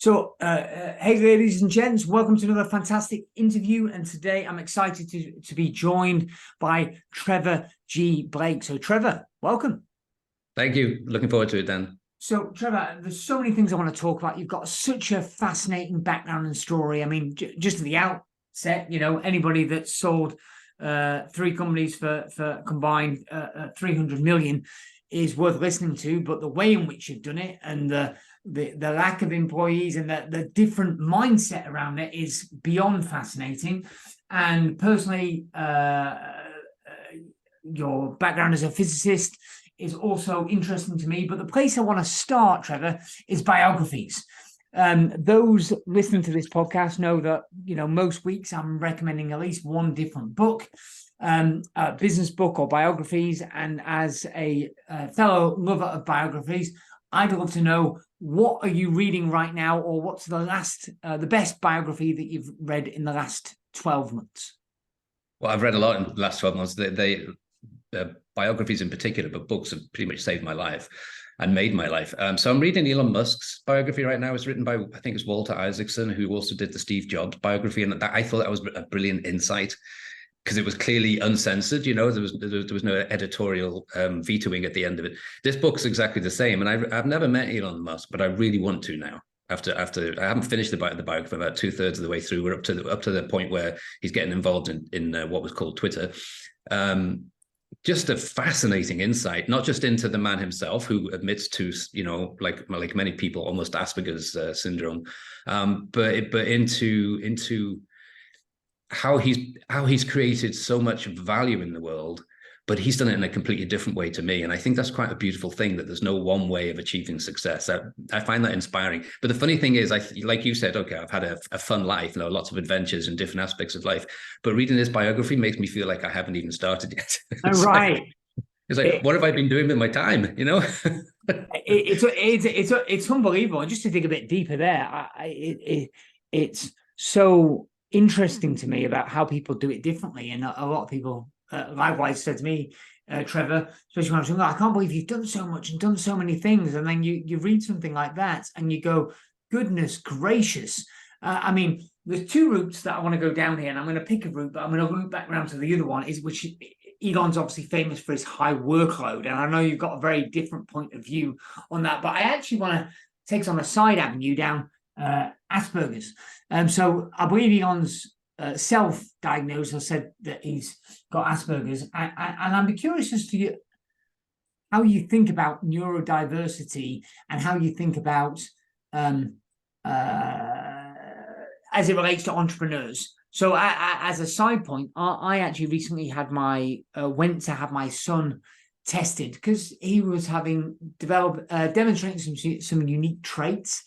Hey, ladies and gents, welcome to another fantastic interview. And today I'm excited to be joined by Trevor G. Blake. So, Trevor, welcome. Thank you. Looking forward to it, Dan. So, Trevor, there's so many things I want to talk about. You've got such a fascinating background and story. I mean, just at the outset, anybody that's sold three companies for combined 300 million is worth listening to. But the way in which you've done it and the lack of employees and the different mindset around it is beyond fascinating. And personally, your background as a physicist is also interesting to me. But the place I want to start, Trevor, is biographies. Those listening to this podcast know that, most weeks I'm recommending at least one different book, a business book or biographies. And as a fellow lover of biographies, I'd love to know, what are you reading right now, or what's the best biography that you've read in the last 12 months? Well, I've read a lot in the last 12 months. Biographies in particular, but books have pretty much saved my life and made my life. So I'm reading Elon Musk's biography right now. It's written by, I think it's Walter Isaacson, who also did the Steve Jobs biography. And I thought that was a brilliant insight, because it was clearly uncensored. There was no editorial vetoing at the end of it. This book's exactly the same. And I've never met Elon Musk, but I really want to now. After I haven't finished the biography, about 2/3 of the way through. We're up to the point where he's getting involved in what was called Twitter. Just a fascinating insight, not just into the man himself, who admits to, like many people, almost Asperger's syndrome, but into how he's created so much value in the world, but he's done it in a completely different way to me. And I think that's quite a beautiful thing, that there's no one way of achieving success. I find that inspiring. But the funny thing is, like you said, okay, I've had a fun life, lots of adventures in different aspects of life, but reading this biography makes me feel like I haven't even started yet. Right. It's like, what have I been doing with my time? It's unbelievable. And just to dig a bit deeper there, it's so interesting to me about how people do it differently. And a lot of people likewise said to me, Trevor, especially when I was younger, I can't believe you've done so much and done so many things. And then you read something like that and you go, goodness gracious. I mean, there's two routes that I want to go down here, and I'm going to pick a route, but I'm going to loop back around to the other one, which Elon's obviously famous for his high workload. And I know you've got a very different point of view on that, but I actually want to take us on a side avenue down Asperger's. So I believe Elon's self-diagnosed or said that he's got Asperger's. And I'm curious as to how you think about neurodiversity and how you think about as it relates to entrepreneurs. So as a side point, I actually recently had went to have my son tested, because he was demonstrating some unique traits.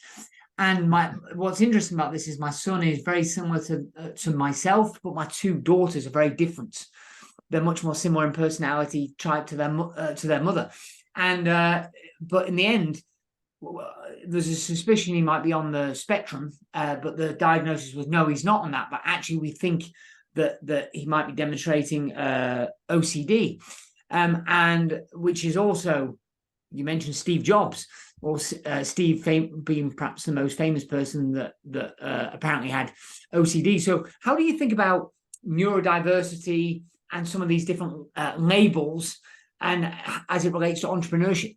And what's interesting about this is my son is very similar to myself, but my two daughters are very different. They're much more similar in personality type to their mother. And but in the end, there's a suspicion he might be on the spectrum, but the diagnosis was no, he's not on that. But actually, we think that he might be demonstrating OCD, and which is also, you mentioned Steve Jobs, or Steve being perhaps the most famous person that apparently had OCD. So how do you think about neurodiversity and some of these different labels, and as it relates to entrepreneurship?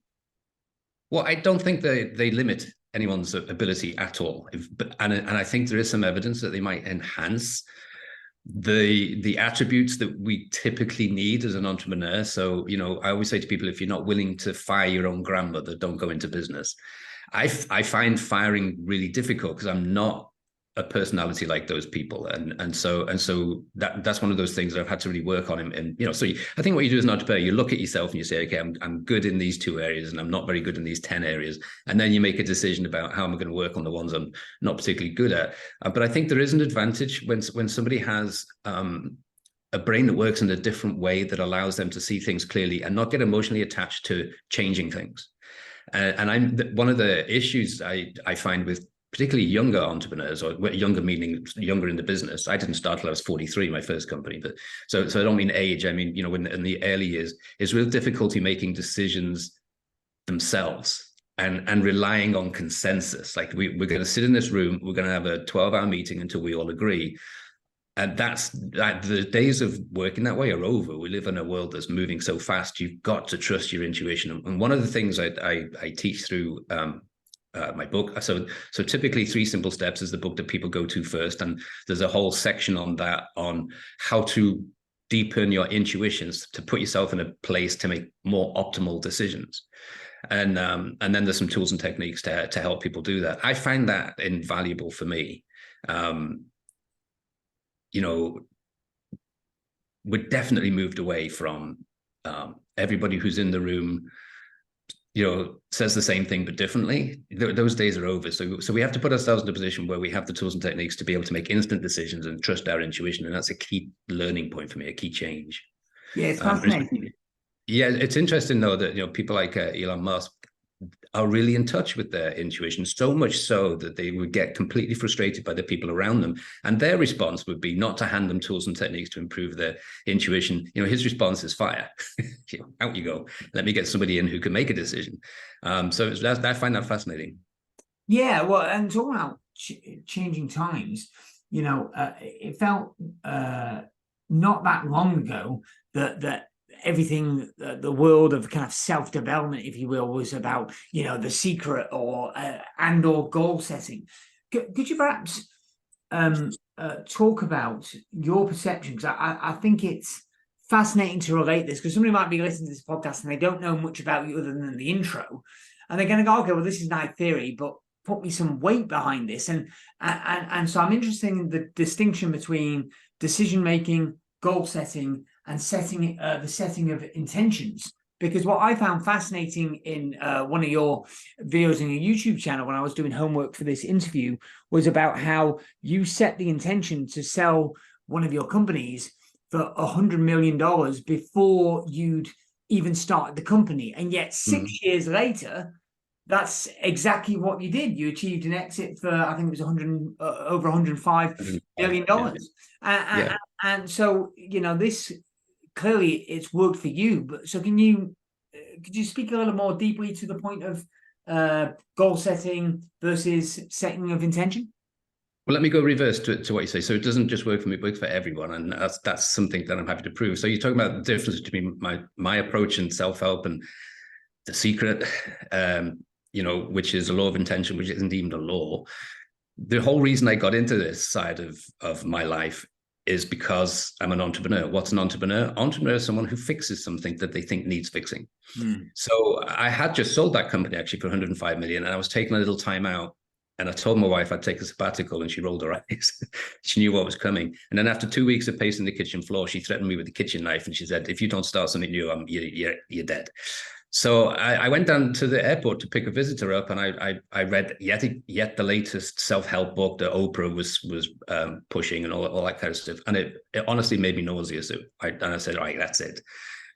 Well, I don't think they limit anyone's ability at all. And I think there is some evidence that they might enhance the attributes that we typically need as an entrepreneur. So, I always say to people, if you're not willing to fire your own grandmother, don't go into business. I find firing really difficult, because I'm not a personality like those people, and so that's one of those things that I've had to really work on. And so I think what you do as an entrepreneur, you look at yourself and you say, okay, I'm good in these 2 areas, and I'm not very good in these 10 areas, and then you make a decision about how am I going to work on the ones I'm not particularly good at. But I think there is an advantage when somebody has a brain that works in a different way, that allows them to see things clearly and not get emotionally attached to changing things. And one of the issues I find with particularly younger entrepreneurs, or younger meaning younger in the business. I didn't start till I was 43, my first company, but so I don't mean age. I mean, when in the early years, it's real difficulty making decisions themselves. and relying on consensus. Like we're going to sit in this room, we're going to have a 12-hour meeting until we all agree. And that's that. The days of working that way are over. We live in a world that's moving so fast. You've got to trust your intuition. And one of the things I teach through my book. So typically 3 Simple Steps is the book that people go to first. And there's a whole section on that, on how to deepen your intuitions to put yourself in a place to make more optimal decisions. And then there's some tools and techniques to help people do that. I find that invaluable for me. We're definitely moved away from everybody who's in the room, says the same thing but differently. Those days are over. So we have to put ourselves in a position where we have the tools and techniques to be able to make instant decisions and trust our intuition. And that's a key learning point for me, a key change. Yeah, it's fascinating. Yeah, it's interesting though that people like Elon Musk are really in touch with their intuition, so much so that they would get completely frustrated by the people around them. And their response would be not to hand them tools and techniques to improve their intuition. His response is fire. Out you go. Let me get somebody in who can make a decision. So I find that fascinating. Yeah, well, and talking about changing times, it felt not that long ago that everything, the world of kind of self-development, if you will, was about, The Secret or goal setting. Could you perhaps talk about your perception? Because I think it's fascinating to relate this, because somebody might be listening to this podcast and they don't know much about you other than the intro. And they're going to go, okay, well, this is my theory, but put me some weight behind this. And so I'm interested in the distinction between decision-making, goal setting, and the setting of intentions. Because what I found fascinating in one of your videos in your YouTube channel when I was doing homework for this interview was about how you set the intention to sell one of your companies for $100 million before you'd even started the company. And yet 6 years later, that's exactly what you did. You achieved an exit for, I think it was over $105 billion. And so, this clearly it's worked for you. But so could you speak a little more deeply to the point of goal setting versus setting of intention? Well, let me go reverse to what you say. So it doesn't just work for me, it works for everyone. And that's something that I'm happy to prove. So you're talking about the difference between my approach in self-help and The Secret, which is a law of intention, which isn't even a law. The whole reason I got into this side of my life is because I'm an entrepreneur. What's an entrepreneur? Entrepreneur is someone who fixes something that they think needs fixing. So I had just sold that company actually for 105 million, and I was taking a little time out. And I told my wife I'd take a sabbatical, and she rolled her eyes. She knew what was coming. And then after 2 weeks of pacing the kitchen floor, she threatened me with a kitchen knife, and she said, "If you don't start something new, you're dead." So I went down to the airport to pick a visitor up, and I read yet the latest self-help book that Oprah was pushing and all that kind of stuff. And it honestly made me nauseous. And I said, all right, that's it.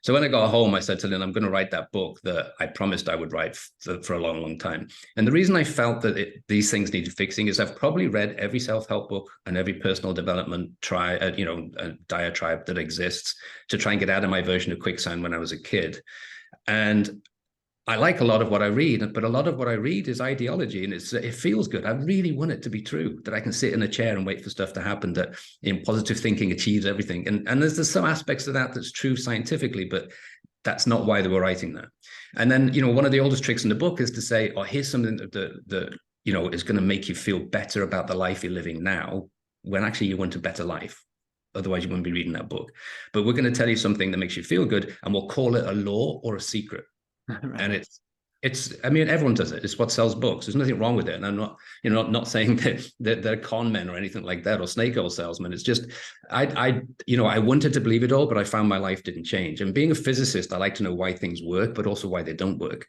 So when I got home, I said to Lynn, I'm going to write that book that I promised I would write for a long, long time. And the reason I felt that these things needed fixing is I've probably read every self-help book and every personal development diatribe that exists to try and get out of my version of quicksand when I was a kid. And I like a lot of what I read, but a lot of what I read is ideology, and it feels good. I really want it to be true, that I can sit in a chair and wait for stuff to happen, that positive thinking achieves everything. And there's some aspects of that that's true scientifically, but that's not why they were writing that. And then, one of the oldest tricks in the book is to say, oh, here's something that is going to make you feel better about the life you're living now, when actually you want a better life. Otherwise, you wouldn't be reading that book. But we're going to tell you something that makes you feel good, and we'll call it a law or a secret. Right. And everyone does it. It's what sells books. There's nothing wrong with it. And I'm not, not saying that they're con men or anything like that, or snake oil salesmen. It's just, I wanted to believe it all, but I found my life didn't change. And being a physicist, I like to know why things work, but also why they don't work.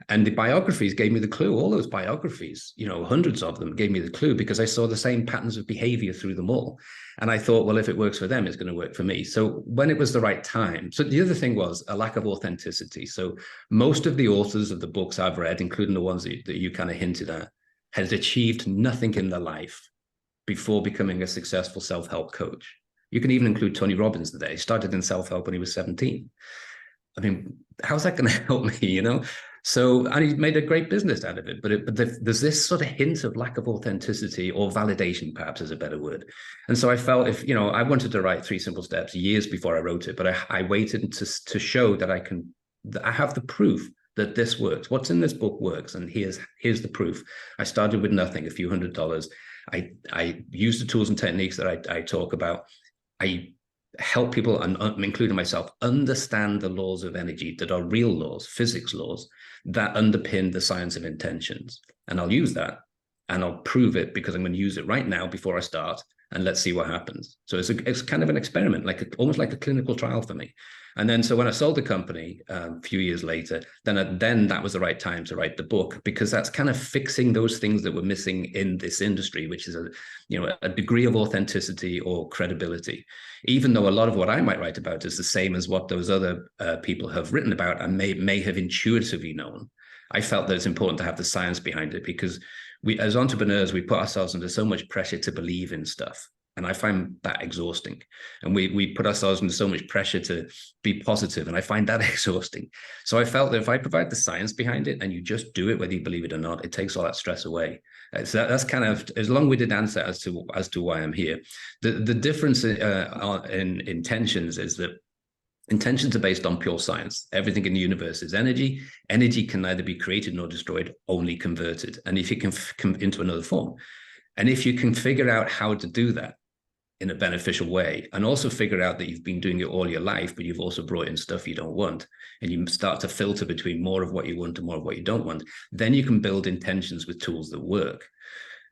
And the biographies gave me the clue. All those biographies, hundreds of them, gave me the clue, because I saw the same patterns of behavior through them all. And I thought, well, if it works for them, it's going to work for me. So when it was the right time. So the other thing was a lack of authenticity. So most of the authors of the books I've read, including the ones that you kind of hinted at, had achieved nothing in their life before becoming a successful self-help coach. You can even include Tony Robbins today. He started in self-help when he was 17. I mean, how's that going to help me, So, and he made a great business out of it. But there's this sort of hint of lack of authenticity, or validation, perhaps is a better word. And so I felt, if, you know, I wanted to write 3 Simple Steps years before I wrote it, but I waited to show that I have the proof that this works. What's in this book works, and here's the proof. I started with nothing, a few $100s. I used the tools and techniques that I talk about. I help people, and including myself, understand the laws of energy that are real laws, physics laws, that underpin the science of intentions. And I'll use that, and I'll prove it, because I'm going to use it right now before I start, and let's see what happens. So it's kind of an experiment, almost like a clinical trial for me. And then, so when I sold the company a few years later, then that was the right time to write the book, because that's kind of fixing those things that were missing in this industry, which is a degree of authenticity or credibility. Even though a lot of what I might write about is the same as what those other people have written about and may have intuitively known, I felt that it's important to have the science behind it, because we, as entrepreneurs, we put ourselves under so much pressure to believe in stuff. And I find that exhausting. And we put ourselves under so much pressure to be positive, and I find that exhausting. So I felt that if I provide the science behind it, and you just do it, whether you believe it or not, it takes all that stress away. So that's kind of as long-winded answer as to why I'm here. The difference in intentions is that intentions are based on pure science. Everything in the universe is energy. Energy can neither be created nor destroyed, only converted. And if it can come into another form, and if you can figure out how to do that in a beneficial way, and also figure out that you've been doing it all your life, but you've also brought in stuff you don't want, and you start to filter between more of what you want and more of what you don't want, then you can build intentions with tools that work.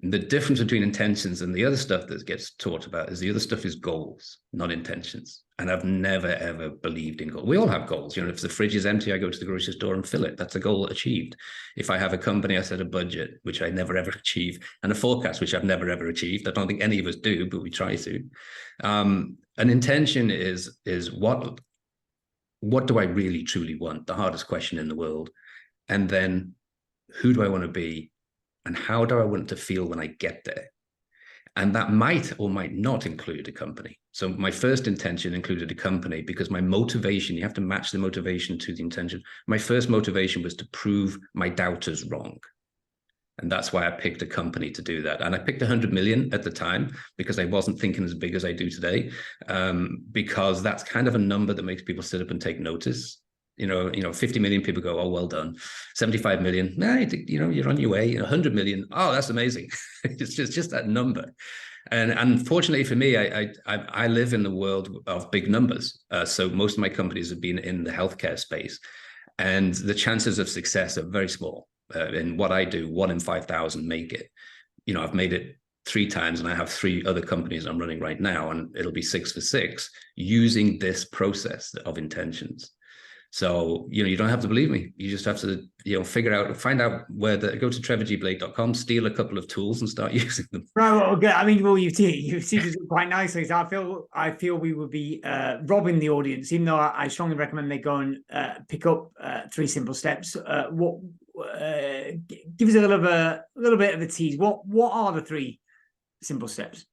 And the difference between intentions and the other stuff that gets taught about is the other stuff is goals, not intentions. And I've never, ever believed in goals. We all have goals. You know, if the fridge is empty, I go to the grocery store and fill it. That's a goal achieved. If I have a company, I set a budget, which I never, ever achieve, and a forecast, which I've never, ever achieved. I don't think any of us do, but we try to. An intention is what do I really, truly want? The hardest question in the world. And then who do I want to be? And how do I want to feel when I get there? And that might or might not include a company. So my first intention included a company, because my motivation, you have to match the motivation to the intention. My first motivation was to prove my doubters wrong. And that's why I picked a company to do that. And I picked 100 million at the time, because I wasn't thinking as big as I do today, because that's kind of a number that makes people sit up and take notice. You know, 50 million people go, oh, well done. 75 million, nah, you're on your way. 100 million, oh, that's amazing. It's just that number. And unfortunately for me, I live in the world of big numbers. So most of my companies have been in the healthcare space, and the chances of success are very small. In what I do, 1 in 5,000 make it. You know, I've made it 3 times, and I have 3 other companies I'm running right now, and it'll be 6 for 6 using this process of intentions. So, you don't have to believe me. You just have to, find out go to trevorgblake.com, steal a couple of tools and start using them. Right. Well, good. I mean, you've teased it quite nicely. So I feel we would be robbing the audience, even though I strongly recommend they go and pick up 3 Simple Steps. Give us a little bit of a tease. What are the 3 simple steps?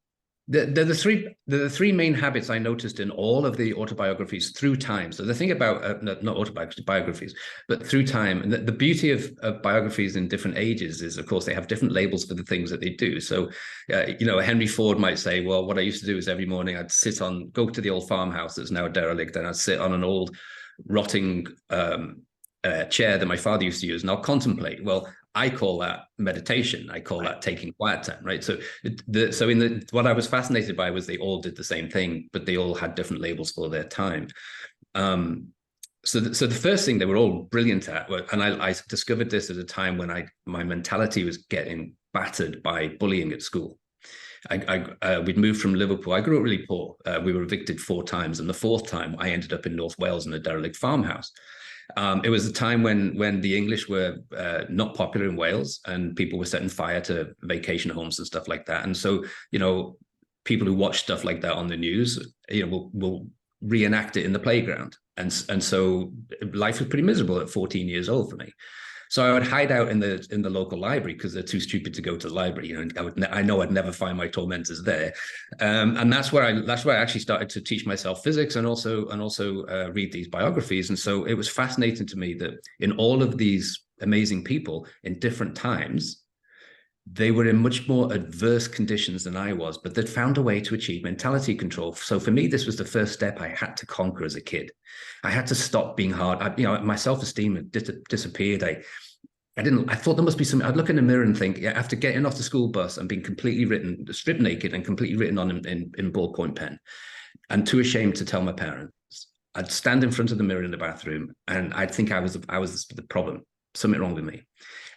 They're the three main habits I noticed in all of the autobiographies through time. So the thing about not autobiographies, biographies, but through time, the beauty of biographies in different ages is, of course, they have different labels for the things that they do. So, Henry Ford might say, well, what I used to do is every morning I'd go to the old farmhouse that's now derelict, and I'd sit on an old rotting chair that my father used to use, and I'll contemplate. Well, I call that meditation. I call that taking quiet time, right? So, what I was fascinated by was they all did the same thing, but they all had different labels for their time. So the first thing they were all brilliant at, and I discovered this at a time when my mentality was getting battered by bullying at school. We'd moved from Liverpool. I grew up really poor. We were evicted 4 times, and the 4th time I ended up in North Wales in a derelict farmhouse. It was a time when the English were not popular in Wales, and people were setting fire to vacation homes and stuff like that. And so, people who watch stuff like that on the news, will reenact it in the playground. And so life was pretty miserable at 14 years old for me. So I would hide out in the local library because they're too stupid to go to the library. I know I'd never find my tormentors there, and that's where I actually started to teach myself physics and also read these biographies. And so it was fascinating to me that in all of these amazing people in different times. They were in much more adverse conditions than I was, but they'd found a way to achieve mentality control. So for me, this was the first step I had to conquer as a kid. I had to stop being hard. My self-esteem had disappeared. I thought there must be something. I'd look in the mirror and think, yeah, after getting off the school bus and being completely written, stripped naked and completely written on in ballpoint pen, and too ashamed to tell my parents, I'd stand in front of the mirror in the bathroom and I'd think I was the problem, something wrong with me.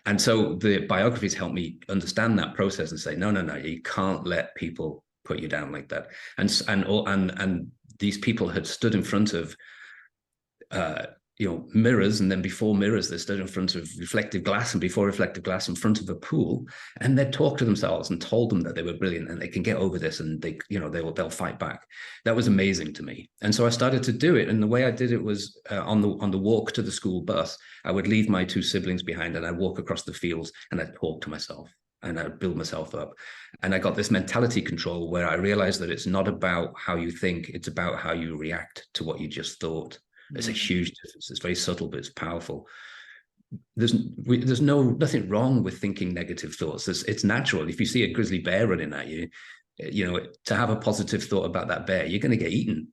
And so the biographies helped me understand that process and say, no, you can't let people put you down like that. And these people had stood in front of mirrors, and then before mirrors, they stood in front of reflective glass, and before reflective glass, in front of a pool, and they'd talk to themselves and told them that they were brilliant and they can get over this, and they'll fight back. That was amazing to me, and so I started to do it. And the way I did it was on the walk to the school bus. I would leave my two siblings behind, and I'd walk across the fields, and I'd talk to myself, and I'd build myself up. And I got this mentality control where I realized that it's not about how you think; it's about how you react to what you just thought. It's a huge difference. It's very subtle, but it's powerful. There's nothing wrong with thinking negative thoughts. It's natural. If you see a grizzly bear running at you, to have a positive thought about that bear, you're going to get eaten.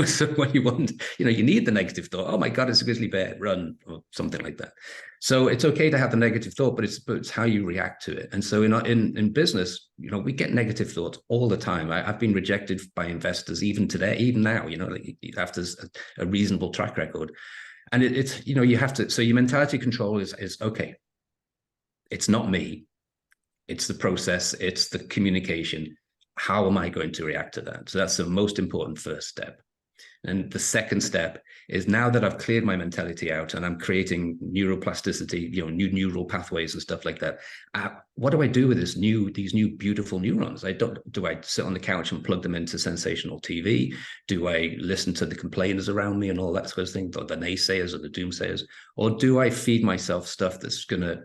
So what you want, you need the negative thought. Oh my God, it's a grizzly bear, run, or something like that. So it's okay to have the negative thought, but it's how you react to it. And so in business, we get negative thoughts all the time. I've been rejected by investors even today, even now, after a reasonable track record. And you have to, so your mentality control is okay. It's not me. It's the process. It's the communication. How am I going to react to that? So that's the most important first step. And the second step is, now that I've cleared my mentality out and I'm creating neuroplasticity, new neural pathways and stuff like that, what do I do with these new beautiful neurons? Do I sit on the couch and plug them into sensational TV? Do I listen to the complainers around me and all that sort of thing, or the naysayers or the doomsayers? Or do I feed myself stuff that's going to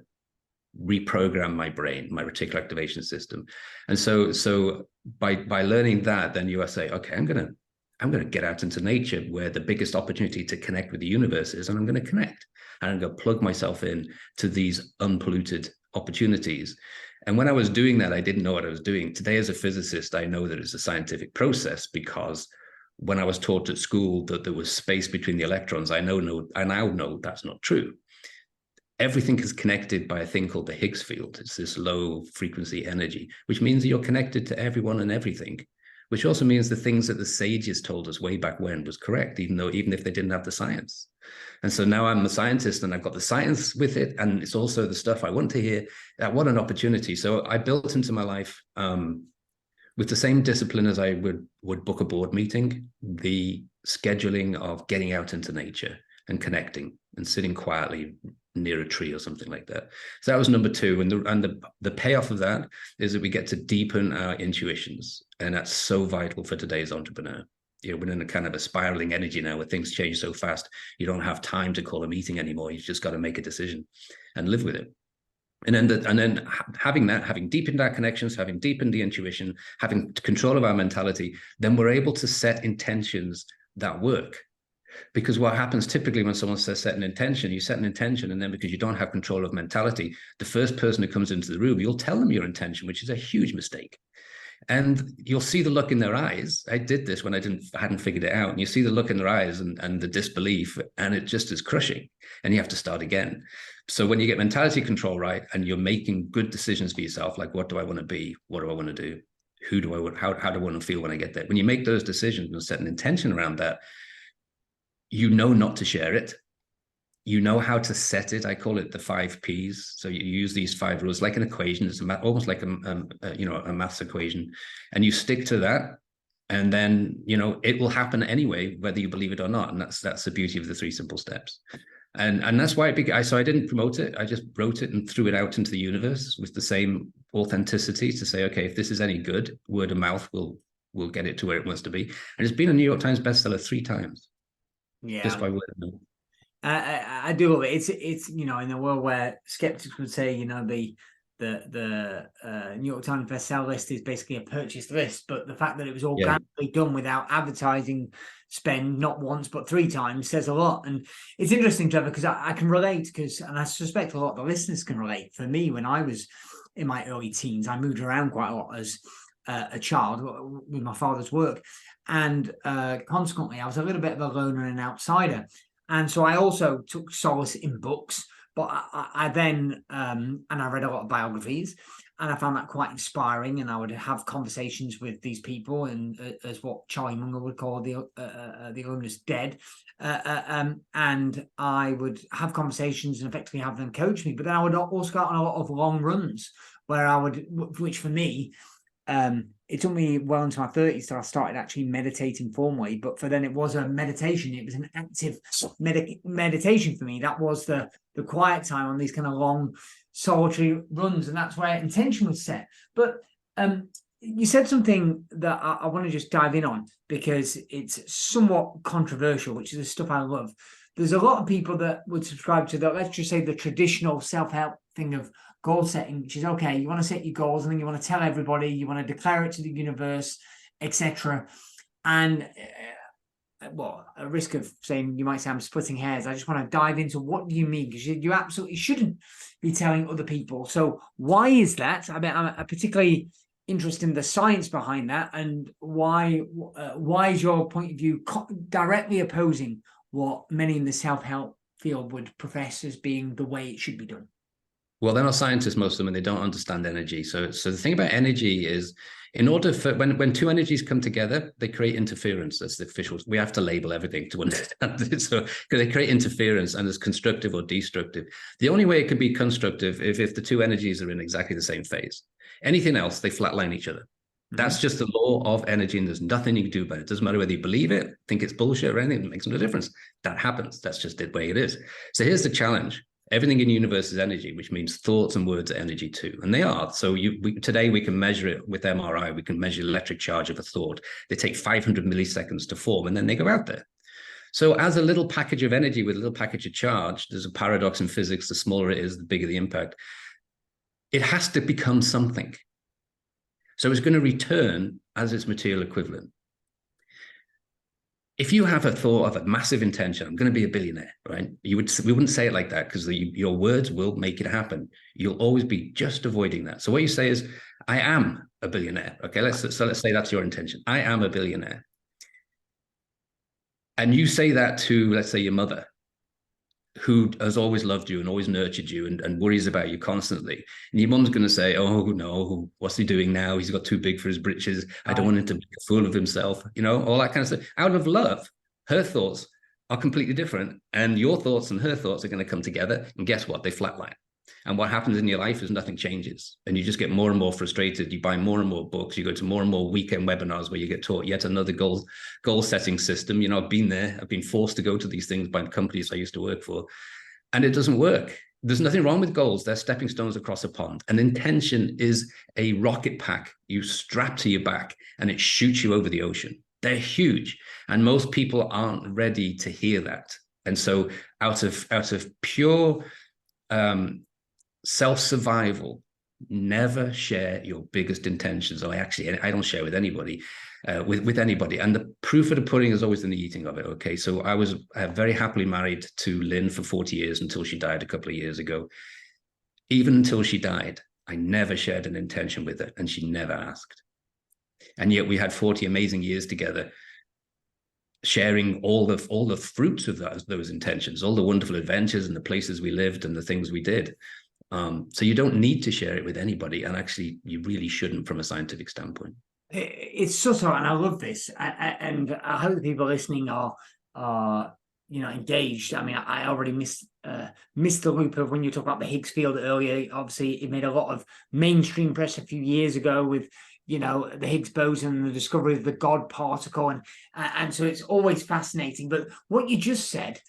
reprogram my brain, my reticular activation system? And so by learning that, then you say, okay, I'm going to get out into nature, where the biggest opportunity to connect with the universe is, and I'm going to connect, and I'm going to plug myself in to these unpolluted opportunities. And when I was doing that, I didn't know what I was doing. Today, as a physicist, I know that it's a scientific process, because when I was taught at school that there was space between the electrons, I now know that's not true. Everything is connected by a thing called the Higgs field. It's this low frequency energy, which means that you're connected to everyone and everything, which also means the things that the sages told us way back when was correct, even if they didn't have the science. And so now I'm a scientist, and I've got the science with it, and it's also the stuff I want to hear. What an opportunity. So I built into my life, with the same discipline as I would book a board meeting, the scheduling of getting out into nature and connecting and sitting quietly near a tree or something like that. So that was number two. And the payoff of that is that we get to deepen our intuitions. And that's so vital for today's entrepreneur. We're in a kind of a spiraling energy now where things change so fast. You don't have time to call a meeting anymore. You've just got to make a decision and live with it. And then having deepened our connections, having deepened the intuition, having control of our mentality, then we're able to set intentions that work. Because what happens typically when someone says set an intention, you set an intention, and then because you don't have control of mentality, the first person who comes into the room, you'll tell them your intention, which is a huge mistake. And you'll see the look in their eyes. I did this when I hadn't figured it out. And you see the look in their eyes and the disbelief, and it just is crushing. And you have to start again. So when you get mentality control right, and you're making good decisions for yourself, like, what do I want to be? What do I want to do? Who do I want? How do I want to feel when I get there? When you make those decisions and set an intention around that, you know not to share it. You know how to set it. I call it the 5 Ps. So you use these 5 rules like an equation. It's almost like a maths equation, and you stick to that. And then it will happen anyway, whether you believe it or not. And that's the beauty of the 3 simple steps. And that's why so I didn't promote it. I just wrote it and threw it out into the universe with the same authenticity to say, okay, if this is any good, word of mouth will get it to where it wants to be. And it's been a New York Times bestseller 3 times. Yeah, just by word of mouth. I do love it. It's in a world where skeptics would say, New York Times bestseller list is basically a purchase list, but the fact that it was Yeah. organically done without advertising spend, not once but 3 times, says a lot. And it's interesting, Trevor, because I can relate, and I suspect a lot of the listeners can relate. For me, when I was in my early teens, I moved around quite a lot as a child with my father's work, and consequently, I was a little bit of a loner and an outsider. And so I also took solace in books. But I then, and I read a lot of biographies, and I found that quite inspiring. And I would have conversations with these people, and as what Charlie Munger would call the owner's dead. And I would have conversations and effectively have them coach me. But then I would also go on a lot of long runs where which for me, it took me well into my 30s till I started actually meditating formally. But for then it was a meditation. It was an active meditation for me. That was the quiet time on these kind of long solitary runs, and that's where intention was set. But you said something that I want to just dive in on, because it's somewhat controversial, which is the stuff I love. There's a lot of people that would subscribe to that, let's just say, the traditional self-help thing of goal setting, which is, okay, you want to set your goals and then you want to tell everybody, you want to declare it to the universe, etc. And well, a risk of saying, you might say I'm splitting hairs, I just want to dive into what do you mean, because you absolutely shouldn't be telling other people. So why is that? I mean, I'm particularly interested in the science behind that, and why is your point of view directly opposing what many in the self-help field would profess as being the way it should be done? Well, they're not scientists, most of them, and they don't understand energy. So the thing about energy is, in order for when two energies come together, they create interference. That's the official. We have to label everything to understand it. So because they create interference, and it's constructive or destructive. The only way it could be constructive if the two energies are in exactly the same phase. Anything else, they flatline each other. That's just the law of energy, and there's nothing you can do about it. It doesn't matter whether you believe it, think it's bullshit or anything, it makes no difference. That happens. That's just the way it is. So here's the challenge. Everything in the universe is energy, which means thoughts and words are energy too. And they are. So today we can measure it with MRI. We can measure electric charge of a thought. They take 500 milliseconds to form, and then they go out there. So as a little package of energy with a little package of charge, there's a paradox in physics. The smaller it is, the bigger the impact. It has to become something. So it's going to return as its material equivalent. If you have a thought of a massive intention, I'm going to be a billionaire, right? We wouldn't say it like that, because your words will make it happen. You'll always be just avoiding that. So what you say is, I am a billionaire. Okay, let's say that's your intention. I am a billionaire. And you say that to, let's say, your mother, who has always loved you and always nurtured you and worries about you constantly. And your mum's going to say, oh, no, what's he doing now? He's got too big for his britches. I don't want him to make a fool of himself. All that kind of stuff. Out of love, her thoughts are completely different. And your thoughts and her thoughts are going to come together. And guess what? They flatline. And what happens in your life is nothing changes. And you just get more and more frustrated. You buy more and more books. You go to more and more weekend webinars where you get taught yet another goal setting system. I've been there. I've been forced to go to these things by the companies I used to work for. And it doesn't work. There's nothing wrong with goals. They're stepping stones across a pond. And intention is a rocket pack you strap to your back, and it shoots you over the ocean. They're huge. And most people aren't ready to hear that. And so out of pure self-survival, never share your biggest intentions. I don't share with anybody, with anybody. And the proof of the pudding is always in the eating of it. Okay, so I was very happily married to Lynn for 40 years until she died a couple of years ago. Even until she died, I never shared an intention with her, and she never asked. And yet we had 40 amazing years together, sharing all the fruits of those intentions, all the wonderful adventures and the places we lived and the things we did. So you don't need to share it with anybody, and actually you really shouldn't from a scientific standpoint. It's subtle, and I love this, and I hope the people listening are engaged. I mean, I already missed the loop of when you talk about the Higgs field earlier. Obviously, it made a lot of mainstream press a few years ago with the Higgs boson and the discovery of the God particle, and so it's always fascinating. But what you just said,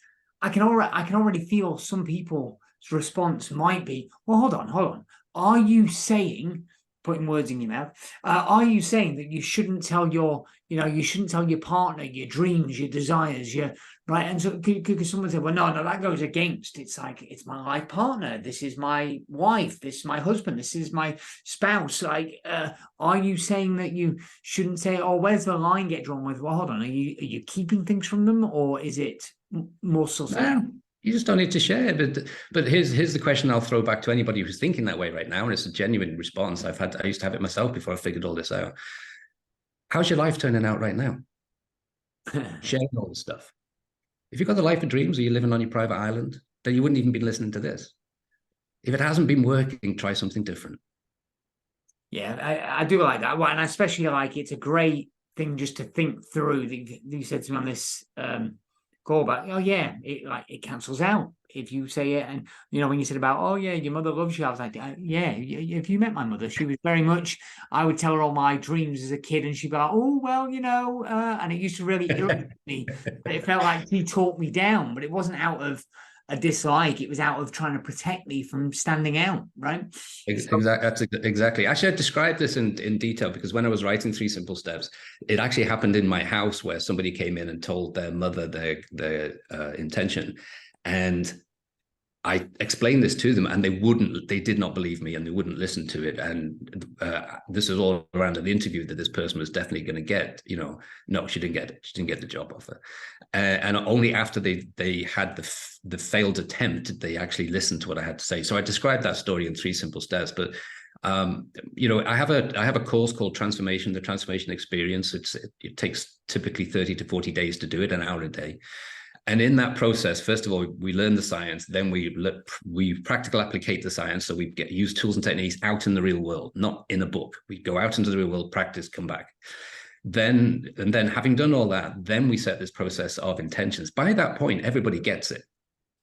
I can already feel some people's response might be, well, hold on. Are you saying putting words in your mouth. Are you saying that you shouldn't tell your, you shouldn't tell your partner your dreams, your desires, your right? And so could someone say, well, no, that goes against. It's like, it's my life partner. This is my wife. This is my husband. This is my spouse. Like, are you saying that you shouldn't say, oh, where's the line get drawn with? Well, hold on. Are you keeping things from them, or is it more subtle? No, you just don't need to share it. But here's the question I'll throw back to anybody who's thinking that way right now, and it's a genuine response. I used to have it myself before I figured all this out. How's your life turning out right now? Sharing all this stuff. If you've got the life of dreams, or you're living on your private island, then you wouldn't even be listening to this. If it hasn't been working, try something different. Yeah, I do like that. Well, and I especially like, it's a great thing just to think through. You said to me on this call about, oh yeah, it cancels out if you say it. And when you said about, oh yeah, your mother loves you, I was like, yeah, if you met my mother, she was very much, I would tell her all my dreams as a kid, and she'd be like, oh well, and it used to really irritate me. It felt like she talked me down, but it wasn't out of a dislike. It was out of trying to protect me from standing out, right? Exactly. Actually, I described this in detail because when I was writing Three Simple Steps, it actually happened in my house where somebody came in and told their mother their intention. And I explained this to them, and they did not believe me, and they wouldn't listen to it. And this is all around an interview that this person was definitely going to get, no, she didn't get it. She didn't get the job offer. And only after they had the failed attempt did they actually listen to what I had to say. So I described that story in Three Simple Steps, but I have a course called Transformation, the Transformation Experience. It takes typically 30 to 40 days to do it, an hour a day. And in that process, first of all, we learn the science, then we practical applicate the science. So we use tools and techniques out in the real world, not in a book. We go out into the real world, practice, come back. Then having done all that, then we set this process of intentions. By that point, everybody gets it.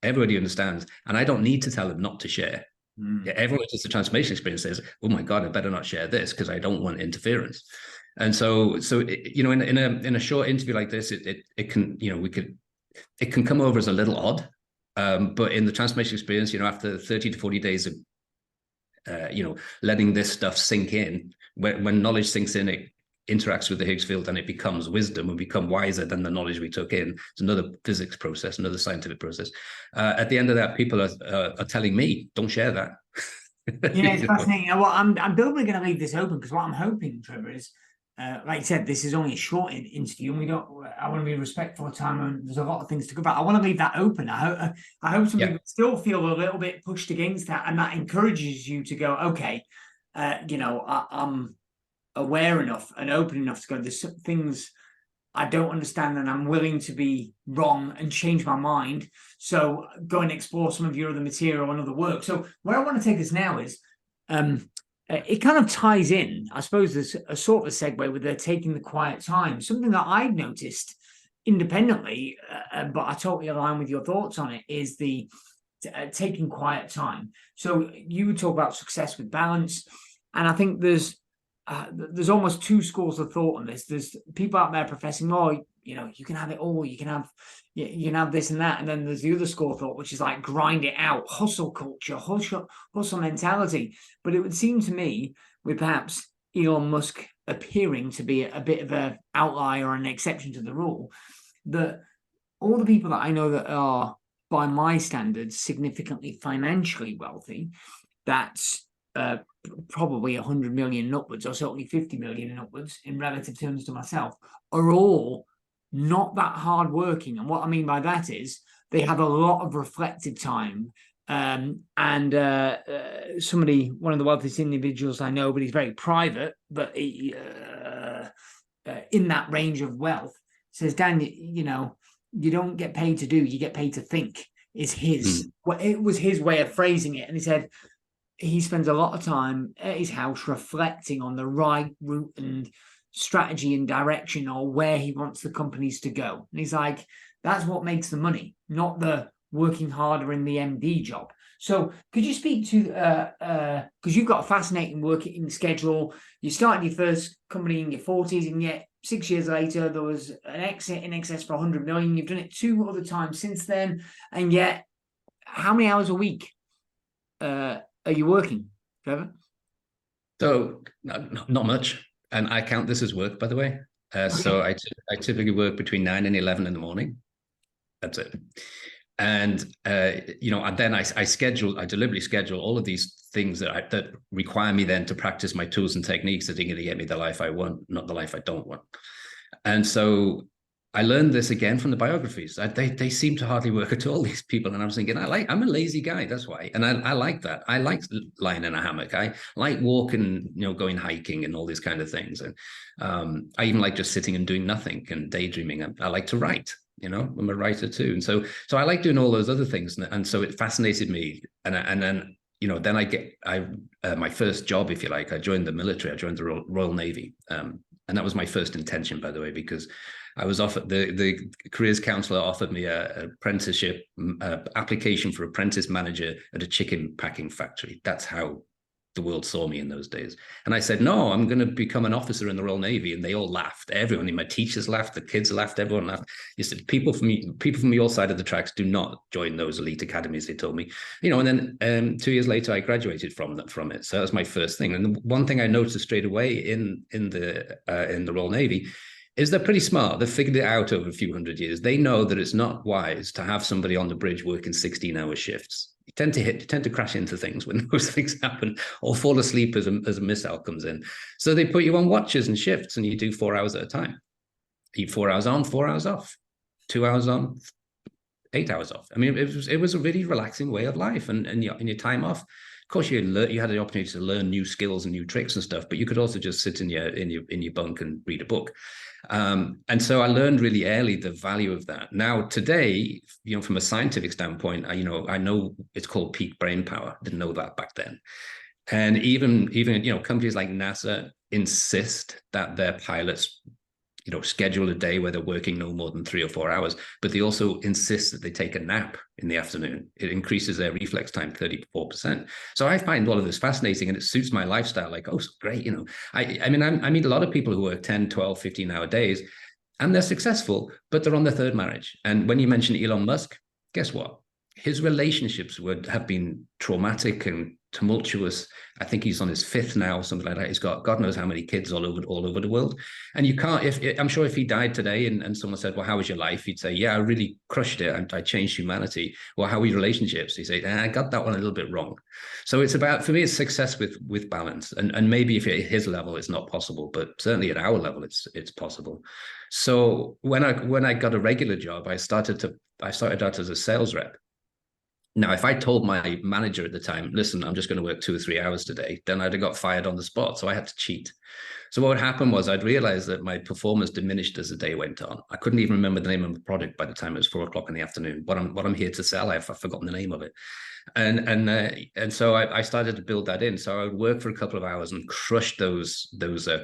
Everybody understands. And I don't need to tell them not to share. Yeah, everyone who does the transformation experience says, oh my God, I better not share this because I don't want interference. And so in a short interview like this, it can come over as a little odd, but in the transformation experience, after 30 to 40 days of, letting this stuff sink in, when knowledge sinks in, it interacts with the Higgs field and it becomes wisdom and become wiser than the knowledge we took in. It's another physics process, another scientific process. At the end of that, people are telling me, don't share that. Yeah, it's fascinating. Well, I'm deliberately going to leave this open because what I'm hoping, Trevor, is like you said, this is only a short interview, and I want to be respectful of time, and there's a lot of things to go about. I want to leave that open. I hope some people still feel a little bit pushed against that, and that encourages you to go, okay, I'm aware enough and open enough to go, there's some things I don't understand, and I'm willing to be wrong and change my mind. So go and explore some of your other material and other work. So where I want to take this now is, it kind of ties in, I suppose there's a sort of a segue with taking the quiet time. Something that I've noticed independently, but I totally align with your thoughts on it, is the taking quiet time. So you would talk about success with balance, and I think there's almost two schools of thought on this. There's people out there professing, oh, you can have it all, you can have this and that, and then there's the other school of thought, which is like grind it out, hustle culture, hustle mentality. But it would seem to me, with perhaps Elon Musk appearing to be a bit of an outlier or an exception to the rule, that all the people that I know that are, by my standards, significantly financially wealthy, that's probably 100 million upwards, or certainly 50 million and upwards in relative terms to myself, are all not that hardworking. And what I mean by that is they have a lot of reflective time. One of the wealthiest individuals I know, but he's very private, but he, in that range of wealth, says, Dan, you don't get paid to do, you get paid to think, is his, it was his way of phrasing it. And he said, he spends a lot of time at his house reflecting on the right route and strategy and direction, or where he wants the companies to go. And he's like, that's what makes the money, not the working harder in the MD job. So could you speak to, because you've got a fascinating working schedule. You started your first company in your 40s, and yet 6 years later, there was an exit in excess for 100 million. You've done it 2 other times since then. And yet, how many hours a week are you working, Trevor? So not much. And I count this as work, by the way. So Okay. I typically work between 9 and 11 in the morning. That's it. And and then I deliberately schedule all of these things that require me then to practice my tools and techniques that are going to get me the life I want, not the life I don't want. And so I learned this again from the biographies. They seem to hardly work at all, these people. And I was thinking, I'm a lazy guy, that's why. And I like that. I like lying in a hammock. I like walking, going hiking and all these kind of things. And I even like just sitting and doing nothing and daydreaming. I like to write. I'm a writer too. And so I like doing all those other things. And so it fascinated me. And then, then my first job, if you like, I joined the military. I joined the Royal Navy. And that was my first intention, by the way, because I was offered, the careers counselor offered me a apprenticeship application for apprentice manager at a chicken packing factory. That's how the world saw me in those days. And I said, no, I'm going to become an officer in the Royal Navy. And they all laughed. Everyone, my teachers laughed, the kids laughed, everyone laughed. You said, people from your side of the tracks do not join those elite academies, they told me. And then 2 years later, I graduated from it. So that was my first thing. And the one thing I noticed straight away in the Royal Navy is they're pretty smart. They've figured it out over a few hundred years. They know that it's not wise to have somebody on the bridge working 16-hour shifts. You tend to crash into things when those things happen, or fall asleep as a missile comes in. So they put you on watches and shifts, and you do 4 hours at a time. You 4 hours on, 4 hours off, 2 hours on, 8 hours off. I mean, it was a really relaxing way of life, and your time off. Of course, you had the opportunity to learn new skills and new tricks and stuff, but you could also just sit in your bunk and read a book. And so I learned really early the value of that. Now today, from a scientific standpoint, I know it's called peak brain power. Didn't know that back then. And even companies like NASA insist that their pilots schedule a day where they're working no more than 3 or 4 hours, but they also insist that they take a nap in the afternoon. It increases their reflex time 34%. So I find all of this fascinating, and it suits my lifestyle. Like, oh, great. I meet a lot of people who work 10, 12, 15-hour days, and they're successful, but they're on their third marriage. And when you mention Elon Musk, guess what? His relationships have been traumatic and tumultuous. I think he's on his 5th now, something like that. He's got God knows how many kids all over the world. And you can't, I'm sure if he died today and someone said, well, how was your life? He'd say, yeah, I really crushed it. I changed humanity. Well, how were your relationships? He'd say, I got that one a little bit wrong. So it's about, for me, it's success with balance. And maybe if you're at his level, it's not possible, but certainly at our level, it's possible. So when I got a regular job, I started out as a sales rep. Now, if I told my manager at the time, listen, I'm just going to work 2 or 3 hours today, then I'd have got fired on the spot. So I had to cheat. So what would happen was I'd realize that my performance diminished as the day went on. I couldn't even remember the name of the product by the time it was 4 o'clock in the afternoon. What I'm here to sell, I've forgotten the name of it. And so I started to build that in. So I would work for a couple of hours and crush those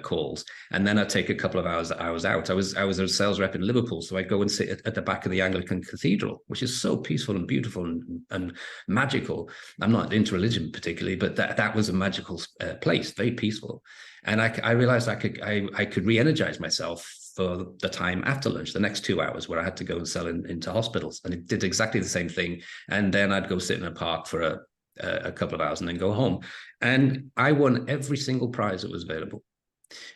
calls, and then I'd take a couple of hours out. I was a sales rep in Liverpool, so I'd go and sit at the back of the Anglican Cathedral, which is so peaceful and beautiful and magical. I'm not into religion particularly, but that was a magical place, very peaceful. And I realized I could re-energize myself for the time after lunch, the next 2 hours, where I had to go and sell into hospitals. And it did exactly the same thing. And then I'd go sit in a park for a couple of hours and then go home. And I won every single prize that was available.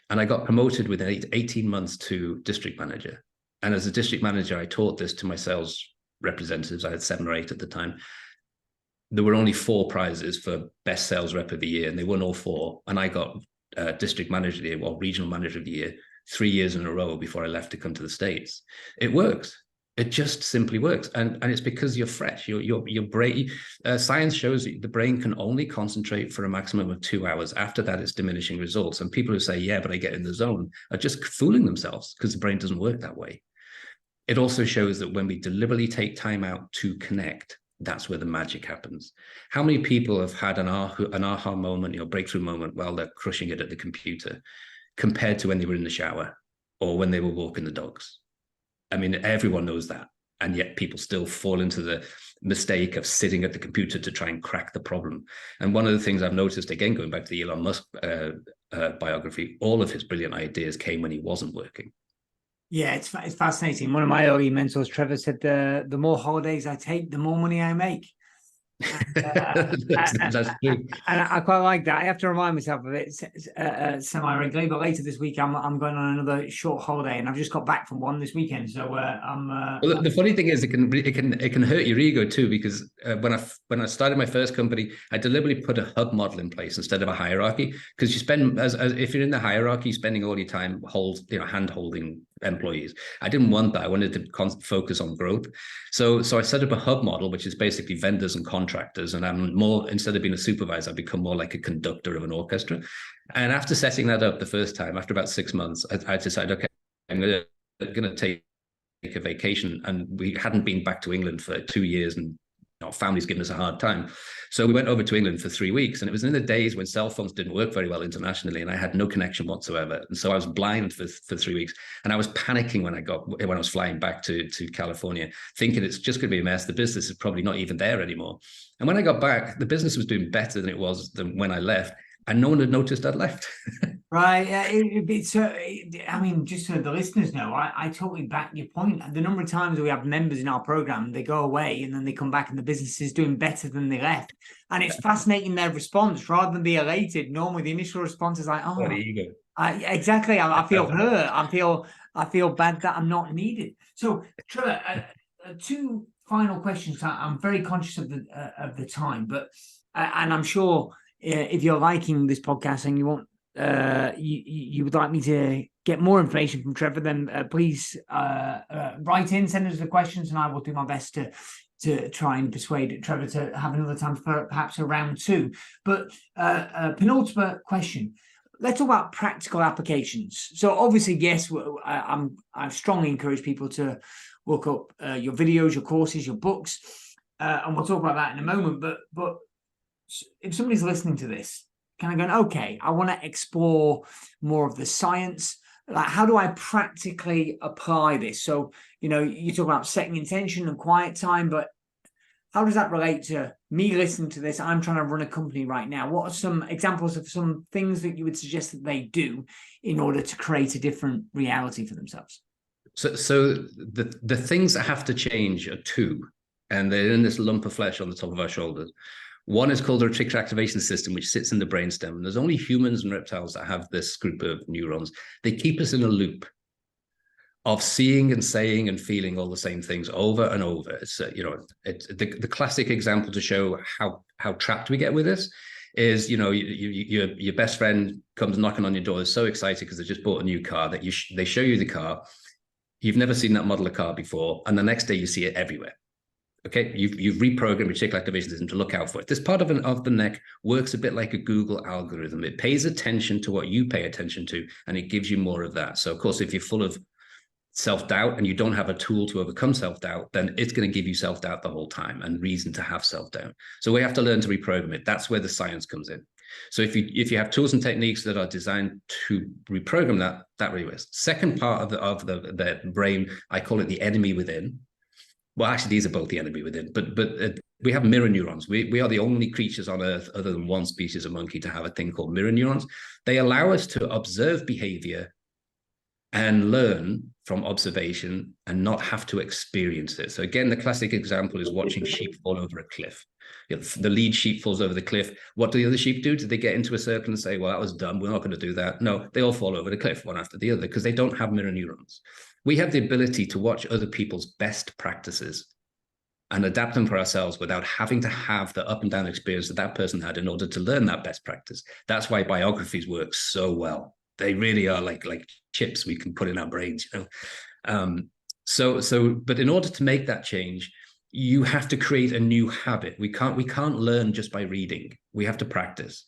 And I got promoted within 18 months to district manager. And as a district manager, I taught this to my sales representatives. I had 7 or 8 at the time. There were only 4 prizes for best sales rep of the year, and they won all 4. And I got district manager of the year, or regional manager of the year, 3 years in a row before I left to come to the States. It works. It just simply works. And it's because you're fresh. Your brain, science shows that the brain can only concentrate for a maximum of 2 hours. After that, it's diminishing results. And people who say, yeah, but I get in the zone, are just fooling themselves, because the brain doesn't work that way. It also shows that when we deliberately take time out to connect, that's where the magic happens. How many people have had an aha moment, breakthrough moment while they're crushing it at the computer, compared to when they were in the shower or when they were walking the dogs? I mean, everyone knows that. And yet people still fall into the mistake of sitting at the computer to try and crack the problem. And one of the things I've noticed, again, going back to the Elon Musk biography, all of his brilliant ideas came when he wasn't working. Yeah, it's fascinating. One of my early mentors, Trevor, said the more holidays I take, the more money I make. That's true. And I quite like that. I have to remind myself of it semi-regularly. But later this week, I'm going on another short holiday, and I've just got back from one this weekend. So Well, the funny thing is, it can hurt your ego too, because when I started my first company, I deliberately put a hub model in place instead of a hierarchy, because you spend as if you're in the hierarchy, spending all your time hand holding employees. I didn't want that. I wanted to focus on growth. So I set up a hub model, which is basically vendors and contractors. And I'm more, instead of being a supervisor, I become more like a conductor of an orchestra. And after setting that up the first time, after about 6 months, I decided, okay, I'm gonna take a vacation. And we hadn't been back to England for 2 years, and our family's given us a hard time. So we went over to England for 3 weeks, and it was in the days when cell phones didn't work very well internationally, and I had no connection whatsoever. And so I was blind for 3 weeks, and I was panicking when I was flying back to California, thinking it's just going to be a mess. The business is probably not even there anymore. And when I got back, the business was doing better than it was than when I left, and no one had noticed I'd left. Right. I mean, just so the listeners know, I totally back your point. The number of times we have members in our program, they go away and then they come back and the business is doing better than they left. And it's fascinating their response rather than be elated. Normally the initial response is like, oh, exactly. I feel hurt. I feel bad that I'm not needed. So Trevor, two final questions. I'm very conscious of the time, but and I'm sure if you're liking this podcast and you want you would like me to get more information from Trevor, then please write in, send us the questions, and I will do my best to try and persuade Trevor to have another time for perhaps a round two. But penultimate question. Let's talk about practical applications. So obviously, yes, I strongly encourage people to look up your videos, your courses, your books, and we'll talk about that in a moment. But if somebody's listening to this, kind of going, okay, I want to explore more of the science. Like, how do I practically apply this? So, you talk about setting intention and quiet time, but how does that relate to me listening to this? I'm trying to run a company right now. What are some examples of some things that you would suggest that they do in order to create a different reality for themselves? So the things that have to change are two, and they're in this lump of flesh on the top of our shoulders. One is called the reticular activation system, which sits in the brainstem. And there's only humans and reptiles that have this group of neurons. They keep us in a loop of seeing and saying and feeling all the same things over and over. It's the classic example to show how trapped we get with this is, your best friend comes knocking on your door, is so excited because they just bought a new car that they show you the car. You've never seen that model of car before, and the next day you see it everywhere. Okay, you've reprogrammed your reticular activation system to look out for it. This part of the neck works a bit like a Google algorithm. It pays attention to what you pay attention to, and it gives you more of that. So, of course, if you're full of self-doubt and you don't have a tool to overcome self-doubt, then it's going to give you self-doubt the whole time and reason to have self-doubt. So we have to learn to reprogram it. That's where the science comes in. So if you have tools and techniques that are designed to reprogram that really works. Second part of the brain, I call it the enemy within. Well, actually, these are both the enemy within, but we have mirror neurons. We are the only creatures on Earth, other than one species of monkey, to have a thing called mirror neurons. They allow us to observe behavior and learn from observation and not have to experience it. So again, the classic example is watching sheep fall over a cliff. The lead sheep falls over the cliff. What do the other sheep do? Do they get into a circle and say, well, that was dumb, we're not going to do that? No, they all fall over the cliff one after the other because they don't have mirror neurons. We have the ability to watch other people's best practices and adapt them for ourselves without having to have the up and down experience that person had in order to learn that best practice. That's why biographies work so well. They really are like chips we can put in our brains, But in order to make that change, you have to create a new habit. We can't learn just by reading. We have to practice.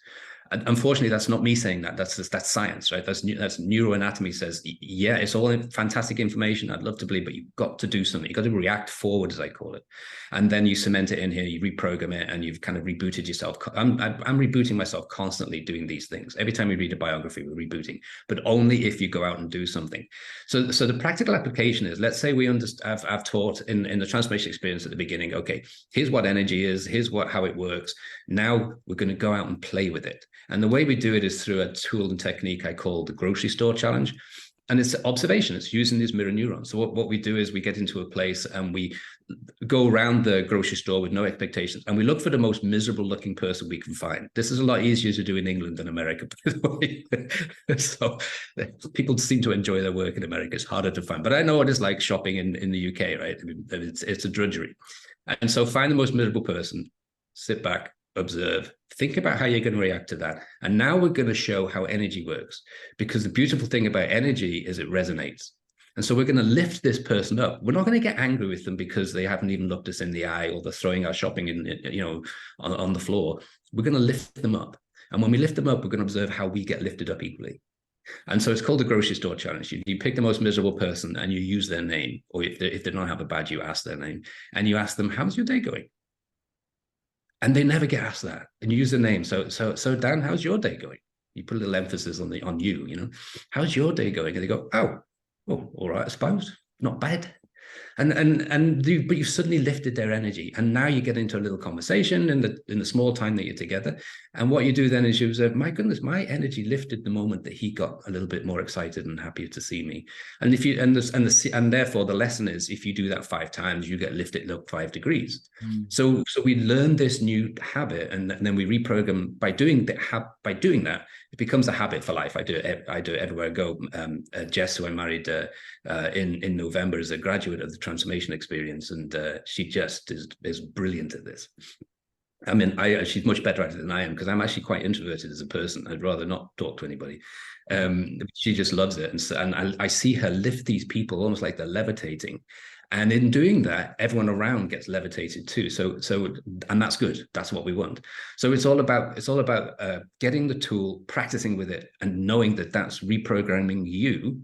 Unfortunately, that's not me saying that. That's science, right? That's neuroanatomy says, yeah, it's all fantastic information. I'd love to believe, but you've got to do something. You've got to react forward, as I call it. And then you cement it in here, you reprogram it, and you've kind of rebooted yourself. I'm rebooting myself constantly doing these things. Every time we read a biography, we're rebooting, but only if you go out and do something. So the practical application is, let's say I've taught in the transformation experience at the beginning, okay, here's what energy is, here's how it works. Now we're going to go out and play with it. And the way we do it is through a tool and technique I call the grocery store challenge. And it's observation, it's using these mirror neurons. So what we do is we get into a place and we go around the grocery store with no expectations, and we look for the most miserable looking person we can find. This is a lot easier to do in England than America, by the way. So people seem to enjoy their work in America. It's harder to find, but I know what it's like shopping in the UK, right? I mean, it's a drudgery. And so find the most miserable person, sit back, observe, think about how you're going to react to that. And now we're going to show how energy works, because the beautiful thing about energy is it resonates. And so we're going to lift this person up. We're not going to get angry with them because they haven't even looked us in the eye, or they're throwing our shopping on the floor. We're going to lift them up. And when we lift them up, we're going to observe how we get lifted up equally. And so it's called the grocery store challenge. You pick the most miserable person and you use their name, or if they don't have a badge, you ask their name, and you ask them, how's your day going? And they never get asked that. And you use the name. So Dan, how's your day going? You put a little emphasis on you, how's your day going? And they go, oh, all right, I suppose. Not bad. But you've suddenly lifted their energy, and now you get into a little conversation in the small time that you're together. And what you do then is you observe, my goodness, my energy lifted the moment that he got a little bit more excited and happier to see me. And if you and therefore the lesson is, if you do that 5 times, you get lifted up 5 degrees. So we learn this new habit, and then we reprogram by doing that. It becomes a habit for life. I do it everywhere I go. Jess, who I married in November, is a graduate of the transformation experience, and she just is brilliant at this. I mean, she's much better at it than I am, because I'm actually quite introverted as a person. I'd rather not talk to anybody. She just loves it, and I see her lift these people almost like they're levitating. And in doing that, everyone around gets levitated too. So, and that's good. That's what we want. So it's all about getting the tool, practicing with it, and knowing that that's reprogramming you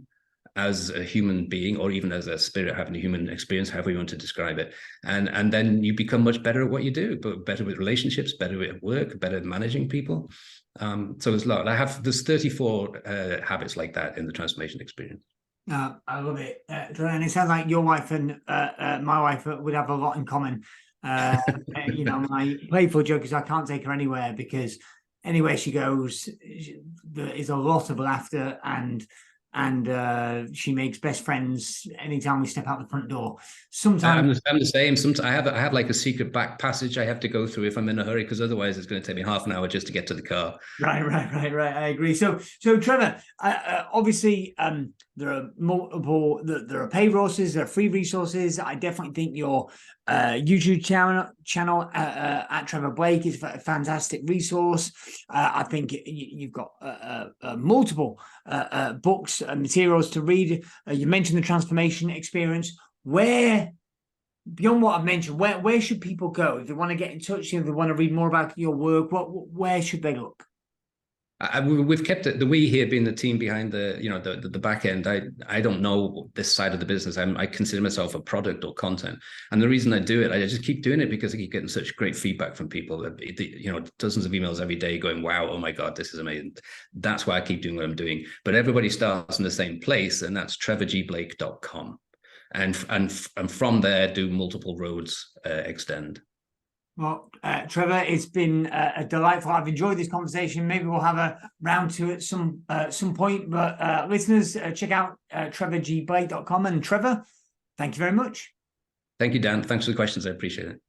as a human being, or even as a spirit having a human experience, however you want to describe it. And then you become much better at what you do, but better with relationships, better at work, better at managing people. So there's a lot. There's 34 habits like that in the transformation experience. I love it. And it sounds like your wife and my wife would have a lot in common. My playful joke is I can't take her anywhere, because anywhere she goes, there is a lot of laughter, and she makes best friends anytime we step out the front door. Sometimes I'm the same. Sometimes I have like a secret back passage I have to go through if I'm in a hurry, because otherwise it's going to take me half an hour just to get to the car. Right. I agree. So Trevor, obviously, there are multiple. There are paid resources, there are free resources. I definitely think your YouTube channel at Trevor Blake is a fantastic resource. I think you've got multiple books and materials to read. You mentioned the transformation experience. Where, beyond what I've mentioned, where should people go if they want to get in touch, if they want to read more about your work? Where should they look? We've kept it, the we here being the team behind the back end. I don't know this side of the business. I consider myself a product or content, and the reason I do it, I just keep doing it because I keep getting such great feedback from people. Dozens of emails every day going, "Wow, oh my God, this is amazing." That's why I keep doing what I'm doing. But everybody starts in the same place, and that's trevorgblake.com, and from there do multiple roads extend. Well, Trevor, it's been delightful. I've enjoyed this conversation. Maybe we'll have a round two at some point. But listeners, check out trevorgblake.com. And Trevor, thank you very much. Thank you, Dan. Thanks for the questions. I appreciate it.